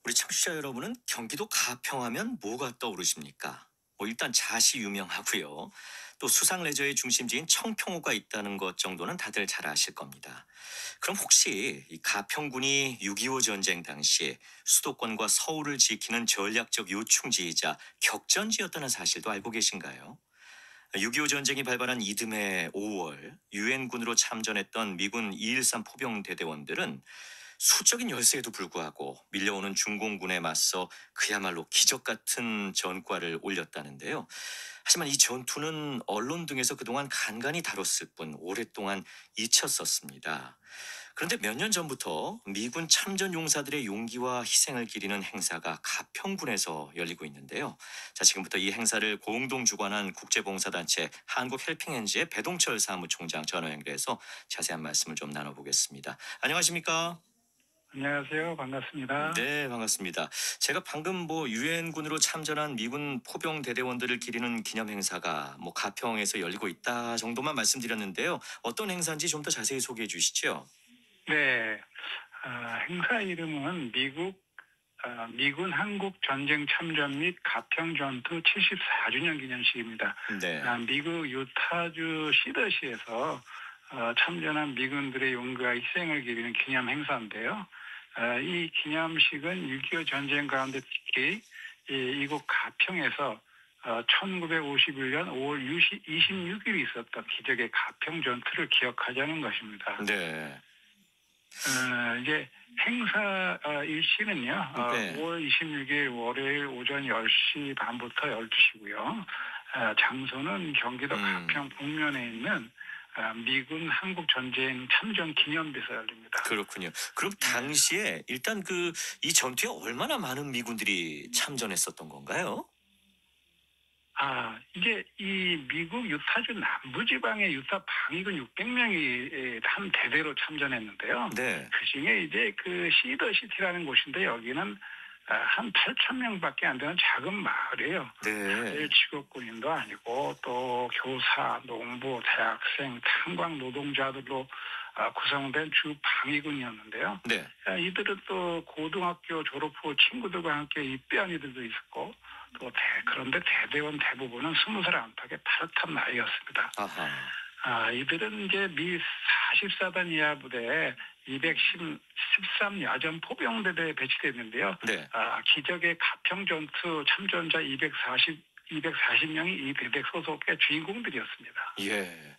우리 청취자 여러분은 경기도 가평하면 뭐가 떠오르십니까? 일단 잣이 유명하고요. 또 수상 레저의 중심지인 청평호가 있다는 것 정도는 다들 잘 아실 겁니다. 그럼 혹시 이 가평군이 6.25 전쟁 당시 수도권과 서울을 지키는 전략적 요충지이자 격전지였다는 사실도 알고 계신가요? 6.25 전쟁이 발발한 이듬해 5월 유엔군으로 참전했던 미군 213 포병 대대원들은 수적인 열세에도 불구하고 밀려오는 중공군에 맞서 그야말로 기적 같은 전과를 올렸다는데요. 하지만 이 전투는 언론 등에서 그동안 간간히 다뤘을 뿐 오랫동안 잊혔었습니다. 그런데 몇 년 전부터 미군 참전 용사들의 용기와 희생을 기리는 행사가 가평군에서 열리고 있는데요. 자, 지금부터 이 행사를 공동 주관한 국제봉사단체 한국헬핑엔지의 배동철 사무총장 전화 연결해서 자세한 말씀을 좀 나눠보겠습니다. 안녕하십니까? 안녕하세요. 반갑습니다. 네, 반갑습니다. 제가 방금 유엔군으로 참전한 미군 포병 대대원들을 기리는 기념 행사가 가평에서 열리고 있다 정도만 말씀드렸는데요. 어떤 행사인지 좀 더 자세히 소개해 주시죠. 네, 행사 이름은 미군 한국 전쟁 참전 및 가평 전투 74주년 기념식입니다. 네. 미국 유타주 시더시에서 참전한 미군들의 용기와 희생을 기리는 기념 행사인데요. 이 기념식은 6.25 전쟁 가운데 특히 이곳 가평에서 1951년 5월 26일에 있었던 기적의 가평 전투를 기억하자는 것입니다. 네. 이제 행사 일시는요. 네. 5월 26일 월요일 오전 10시 반부터 12시고요. 장소는 경기도 가평 북면에 있는 미군 한국 전쟁 참전 기념비에서 열립니다. 그렇군요. 그럼 당시에 일단 이 전투에 얼마나 많은 미군들이 참전했었던 건가요? 이제 이 미국 유타주 남부지방의 유타 방위군 600명이 한 대대로 참전했는데요. 네. 그 중에 이제 그 시더시티라는 곳인데 여기는 한 8천 명밖에 안 되는 작은 마을이에요. 네. 직업군인도 아니고 또 교사, 농부, 대학생, 탄광 노동자들로 구성된 주 방위군이었는데요. 네. 이들은 또 고등학교 졸업 후 친구들과 함께 입대한 이들도 있었고 또 그런데 대대원 대부분은 20살 안팎의 파릇한 나이였습니다. 아하. 이들은 이제 미 44단 이하 부대에 213 야전 포병대대에 배치됐는데요. 네. 기적의 가평 전투 참전자 240명이 이 대대 소속의 주인공들이었습니다. 예.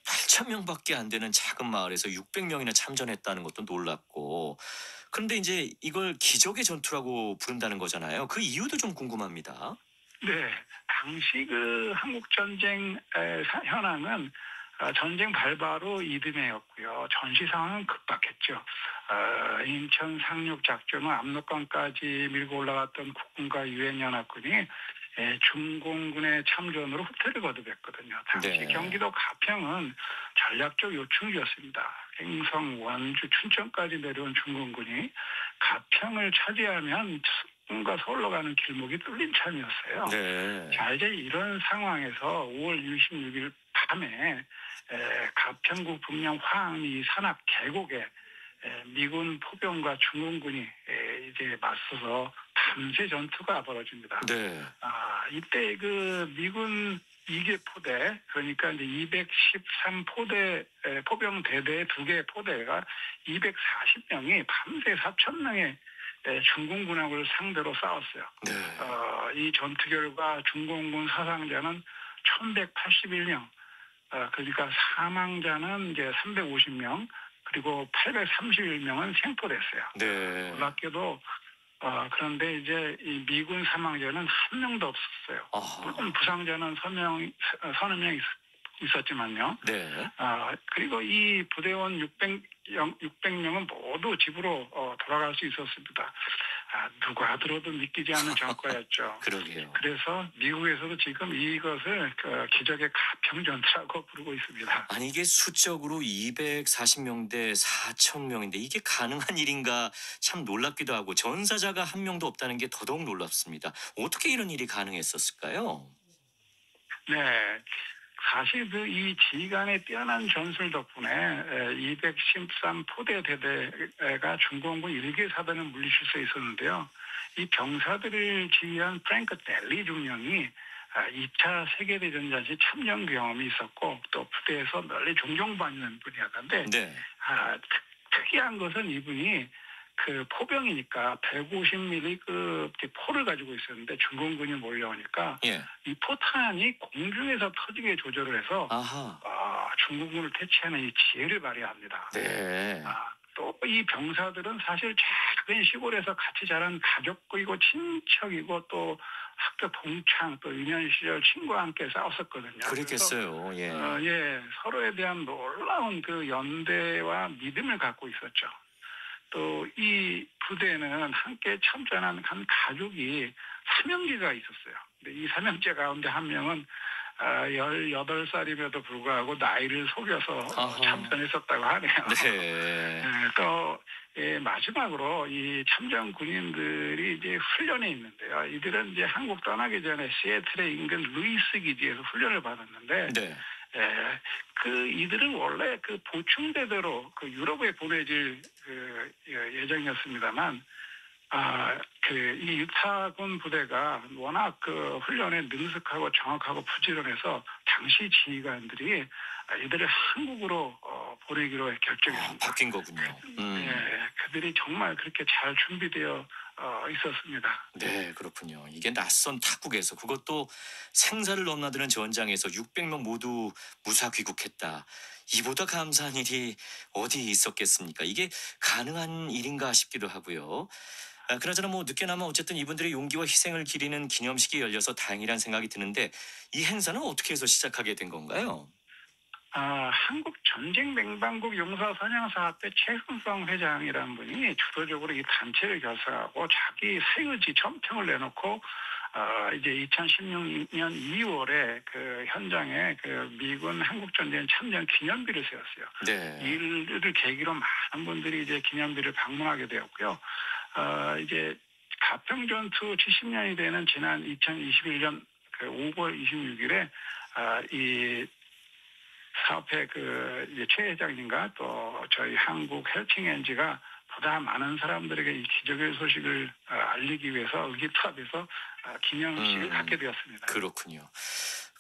8천 명밖에 안 되는 작은 마을에서 600명이나 참전했다는 것도 놀랍고. 그런데 이제 이걸 기적의 전투라고 부른다는 거잖아요. 그 이유도 좀 궁금합니다. 네, 당시 그 한국 전쟁 현황은 전쟁 발발 후 이듬해였고요. 전시 상황은 급박했죠. 인천 상륙 작전은 압록강까지 밀고 올라갔던 국군과 유엔 연합군이 중공군의 참전으로 후퇴를 거듭했거든요. 당시 네. 경기도 가평은 전략적 요충지였습니다. 행성, 원주, 춘천까지 내려온 중공군이 가평을 차지하면 충청과 서울로 가는 길목이 뚫린 참이었어요. 네. 자, 이제 이런 상황에서 5월 26일 밤에 가평구 북면 화학리 산악 계곡에 미군 포병과 중공군이 이제 맞서서 밤새 전투가 벌어집니다. 네. 이때 그 미군 2개 포대, 그러니까 이제 213 포대 포병 대대 2개 포대가 240명이 밤새 4,000명의 중공군하고 상대로 싸웠어요. 네. 이 전투 결과 중공군 사상자는 1,181명, 그러니까 사망자는 이제 350명, 그리고 831명은 생포됐어요. 네. 놀랍게도 그런데 이제 이 미군 사망자는 한 명도 없었어요. 아하. 물론 부상자는 서너 명 있었지만요. 네. 그리고 이 부대원 600명은 모두 집으로 돌아갈 수 있었습니다. 누가 들어도 믿기지 않는 전과였죠. 그러게요. 그래서 미국에서도 지금 이것을 기적의 가평 전투라고 부르고 있습니다. 아니 이게 수적으로 240명 대 4,000명인데 이게 가능한 일인가 참 놀랍기도 하고 전사자가 한 명도 없다는 게 더더욱 놀랍습니다. 어떻게 이런 일이 가능했었을까요? 네. 사실 그 이 지휘관의 뛰어난 전술 덕분에 213 포대 대대가 중공군 일개 사단을 물리칠 수 있었는데요. 이 병사들을 지휘한 프랭크 델리 중령이 2차 세계대전 당시 참전 경험이 있었고 또 부대에서 널리 존경받는 분이었는데 네. 특이한 것은 이분이 그 포병이니까 150mm급 포를 가지고 있었는데 중공군이 몰려오니까 예. 이 포탄이 공중에서 터지게 조절을 해서 아하. 중공군을 퇴치하는 이 지혜를 발휘합니다. 네. 또 이 병사들은 사실 작은 시골에서 같이 자란 가족이고 친척이고 또 학교 동창 또 유년 시절 친구와 함께 싸웠었거든요. 그랬겠어요. 예. 서로에 대한 놀라운 그 연대와 믿음을 갖고 있었죠. 또 이 부대는 함께 참전한 한 가족이 삼형제가 있었어요. 근데 이 삼형제 가운데 한 명은 18살임에도 불구하고 나이를 속여서 참전했었다고 하네요. 네. 또 마지막으로 이 참전 군인들이 이제 훈련에 있는데요. 이들은 이제 한국 떠나기 전에 시애틀의 인근 루이스 기지에서 훈련을 받았는데 네. 이들은 원래 그 보충대대로 그 유럽에 보내질 예정이었습니다만 이 유타군 부대가 워낙 그 훈련에 능숙하고 정확하고 부지런해서 당시 지휘관들이 이들을 한국으로 보내기로 결정했습니다. 바뀐 거군요. 그들이 정말 그렇게 잘 준비되어 있었습니다. 네, 그렇군요. 이게 낯선 타국에서 그것도 생사를 넘나드는 전장에서 600명 모두 무사 귀국했다. 이보다 감사한 일이 어디 있었겠습니까? 이게 가능한 일인가 싶기도 하고요. 그나저나 뭐 늦게나마 어쨌든 이분들의 용기와 희생을 기리는 기념식이 열려서 다행이란 생각이 드는데 이 행사는 어떻게 해서 시작하게 된 건가요? 한국 전쟁 맹방국 용사선양사업회 최흥성 회장이라는 분이 주도적으로 이 단체를 결성하고 자기 사유지 전평을 내놓고 이제 2016년 2월에 그 현장에 그 미군 한국전쟁 참전 기념비를 세웠어요. 네. 이를 계기로 많은 분들이 이제 기념비를 방문하게 되었고요. 이제 가평전투 70년이 되는 지난 2021년 그 5월 26일에 이 사업회 이제 최 회장님과 또 저희 한국 헬칭엔지가 보다 많은 사람들에게 이 기적의 소식을 알리기 위해서 의기투합해서 기념식을 갖게 되었습니다. 그렇군요.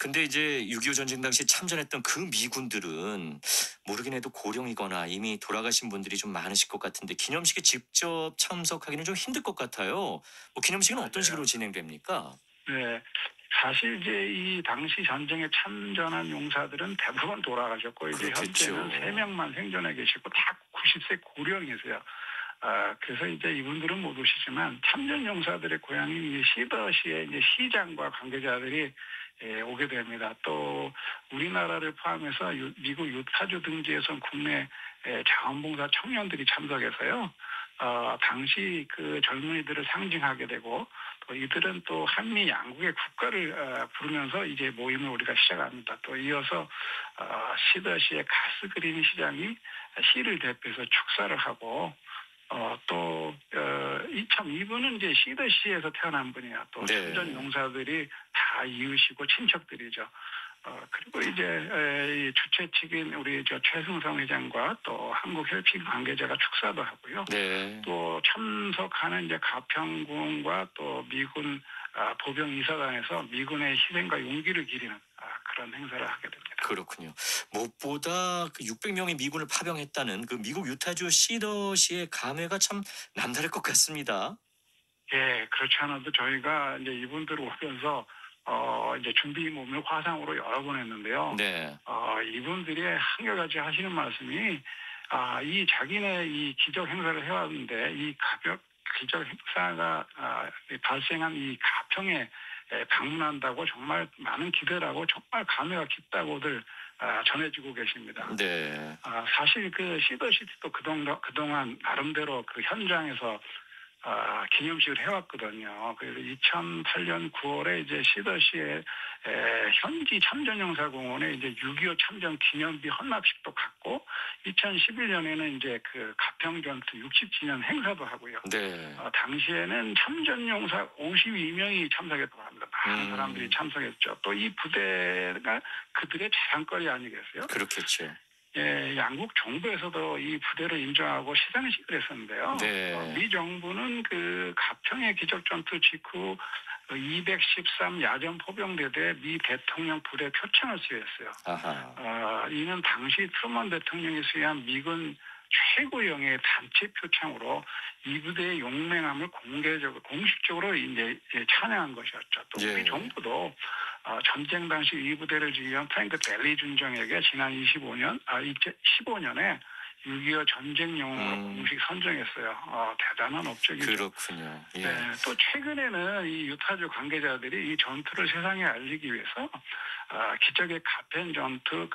근데 이제 6.25 전쟁 당시 참전했던 그 미군들은 모르긴 해도 고령이거나 이미 돌아가신 분들이 좀 많으실 것 같은데 기념식에 직접 참석하기는 좀 힘들 것 같아요. 뭐 기념식은 어떤 식으로 진행됩니까? 네. 사실 이제 이 당시 전쟁에 참전한 용사들은 대부분 돌아가셨고 이제 현재는 3명만 생존해 계시고 다 90세 고령이세요. 그래서 이제 이분들은 못 오시지만 참전 용사들의 고향인 시더시의 이제 시장과 관계자들이 오게 됩니다. 또 우리나라를 포함해서 미국 유타주 등지에선 국내 자원봉사 청년들이 참석해서요. 당시 그 젊은이들을 상징하게 되고 또 이들은 또 한미 양국의 국가를 부르면서 이제 모임을 우리가 시작합니다. 또 이어서 시더시의 가스그린 시장이 시를 대표해서 축사를 하고 이분은 이제 시더시에서 태어난 분이야. 또 참전 용사들이 다 이웃이고 친척들이죠. 그리고 이제 주최 측인 우리 최승성 회장과 또 한국 헬핑 관계자가 축사도 하고요. 네. 또 참석하는 이제 가평군과 또 미군 보병 이사단에서 미군의 희생과 용기를 기리는 그런 행사를 하게 됩니다. 그렇군요. 무엇보다 그 600명의 미군을 파병했다는 그 미국 유타주 시더시의 감회가 참 남다를 것 같습니다. 예, 그렇지 않아도 저희가 이제 이분들 오면서 이제 준비 몸을 화상으로 여러 번 했는데요. 네. 이분들이 한결같이 하시는 말씀이 이 자기네 이 기적 행사를 해왔는데 이 기적 행사가 발생한 이 가평에 방문한다고 정말 많은 기대를 하고 정말 감회가 깊다고들 전해주고 계십니다. 네. 사실 그 시더시티도 그동안 나름대로 그 현장에서 기념식을 해왔거든요. 그래서 2008년 9월에 이제 시더시의 현지 참전용사공원에 이제 6.25 참전 기념비 헌납식도 갖고 2011년에는 이제 그 가평전투 60주년 행사도 하고요. 네. 당시에는 참전용사 52명이 참석했다고 합니다. 많은 사람들이 참석했죠. 또 이 부대가 그들의 자랑거리 아니겠어요? 그렇겠죠. 예, 양국 정부에서도 이 부대를 인정하고 시상식을 했었는데요. 네. 미 정부는 그 가평의 기적전투 직후 213 야전 포병대대 미 대통령 부대 표창을 수여했어요. 아하. 이는 당시 트루먼 대통령이 수여한 미군 최고령의 단체 표창으로 이 부대의 용맹함을 공식적으로 이제 찬양한 것이었죠. 또 우리 예. 정부도 전쟁 당시 이 부대를 지휘한 프랭크 델리 준정에게 지난 2015년에 6.25 전쟁 영웅으로 공식 선정했어요. 대단한 업적이죠. 그렇군요. 예. 네, 또 최근에는 이 유타주 관계자들이 이 전투를 세상에 알리기 위해서 기적의 가펜 전투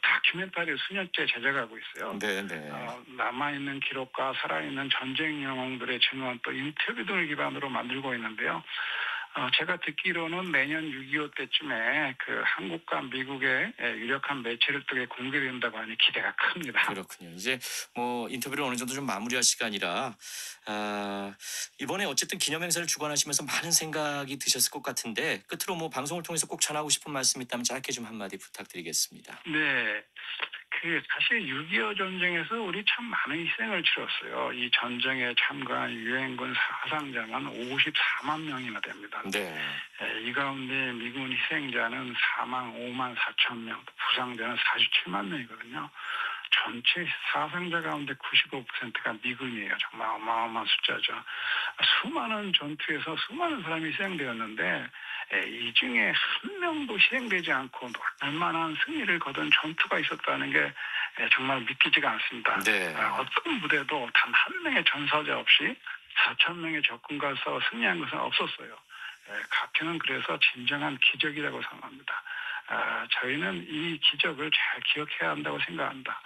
다큐멘터리 수년째 제작하고 있어요. 네네. 남아있는 기록과 살아있는 전쟁 영웅들의 증언 또 인터뷰 등을 기반으로 만들고 있는데요. 제가 듣기로는 내년 6.25 때쯤에 그 한국과 미국의 유력한 매체를 통해 공개된다고 하니 기대가 큽니다. 그렇군요. 이제 뭐 인터뷰를 어느 정도 좀 마무리할 시간이라 이번에 어쨌든 기념행사를 주관하시면서 많은 생각이 드셨을 것 같은데 끝으로 뭐 방송을 통해서 꼭 전하고 싶은 말씀 있다면 짧게 좀 한마디 부탁드리겠습니다. 네. 사실 6.25 전쟁에서 우리 참 많은 희생을 치렀어요. 이 전쟁에 참가한 유엔군 사상자만 54만 명이나 됩니다. 네. 이 가운데 미군 희생자는 4만 5만 4천 명, 부상자는 47만 명이거든요. 전체 사상자 가운데 95%가 미군이에요. 정말 어마어마한 숫자죠. 수많은 전투에서 수많은 사람이 희생되었는데 이 중에 한 명도 희생되지 않고 얼마나 승리를 거둔 전투가 있었다는 게 정말 믿기지가 않습니다. 네. 어떤 부대도 단 한 명의 전사자 없이 4천 명의 적군가서 승리한 것은 없었어요. 가평은 그래서 진정한 기적이라고 생각합니다. 저희는 이 기적을 잘 기억해야 한다고 생각합니다.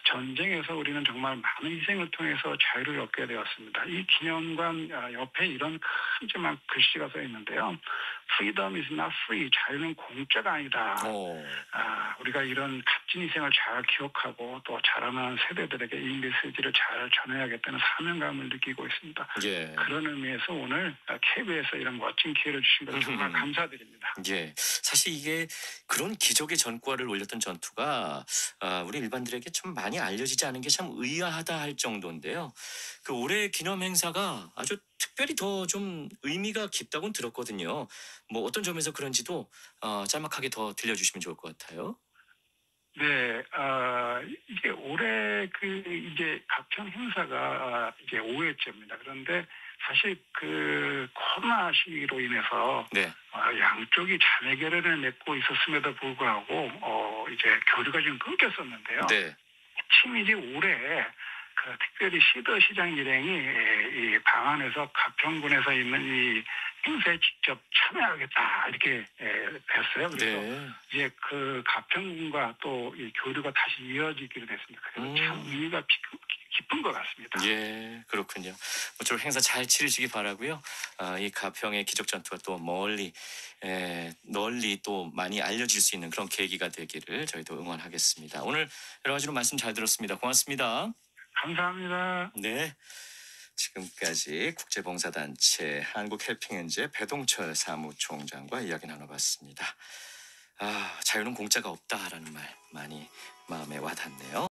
전쟁에서 우리는 정말 많은 희생을 통해서 자유를 얻게 되었습니다. 이 기념관 옆에 이런 크지만 글씨가 써 있는데요. Freedom is not free. 자유는 공짜가 아니다. 우리가 이런 값진 희생을 잘 기억하고 또 자라나는 세대들에게 이 메시지를 잘 전해야겠다는 사명감을 느끼고 있습니다. 예. 그런 의미에서 오늘 KBS에서 이런 멋진 기회를 주신 것 정말 감사드립니다. 예. 사실 이게 그런 기적의 전과를 올렸던 전투가 우리 일반들에게 좀 많이 알려지지 않은 게 참 의아하다 할 정도인데요. 그 올해 기념 행사가 아주 특별히 더 좀 의미가 깊다고는 들었거든요. 뭐 어떤 점에서 그런지도 짤막하게 더 들려주시면 좋을 것 같아요. 네, 이게 올해 이제 가평 행사가 이제 5회째입니다. 그런데 사실 코로나 시기로 인해서 네. 양쪽이 자매 결연을 맺고 있었음에도 불구하고 이제 교류가 좀 끊겼었는데요. 네. 마침 이제 올해 특별히 시더시장 일행이 이 방안에서 가평군에서 있는 이 행사에 직접 참여하겠다 이렇게 했어요. 그래서 네. 이제 가평군과 또 이 교류가 다시 이어지기로 됐습니다. 그래서 참 의미가 깊은 것 같습니다. 예, 그렇군요. 모쪼록 행사 잘 치르시기 바라고요. 이 가평의 기적 전투가 또 널리 또 많이 알려질 수 있는 그런 계기가 되기를 저희도 응원하겠습니다. 오늘 여러 가지로 말씀 잘 들었습니다. 고맙습니다. 감사합니다. 네. 지금까지 국제봉사단체 한국헬핑엔제 배동철 사무총장과 이야기 나눠봤습니다. 자유는 공짜가 없다라는 말 많이 마음에 와닿네요.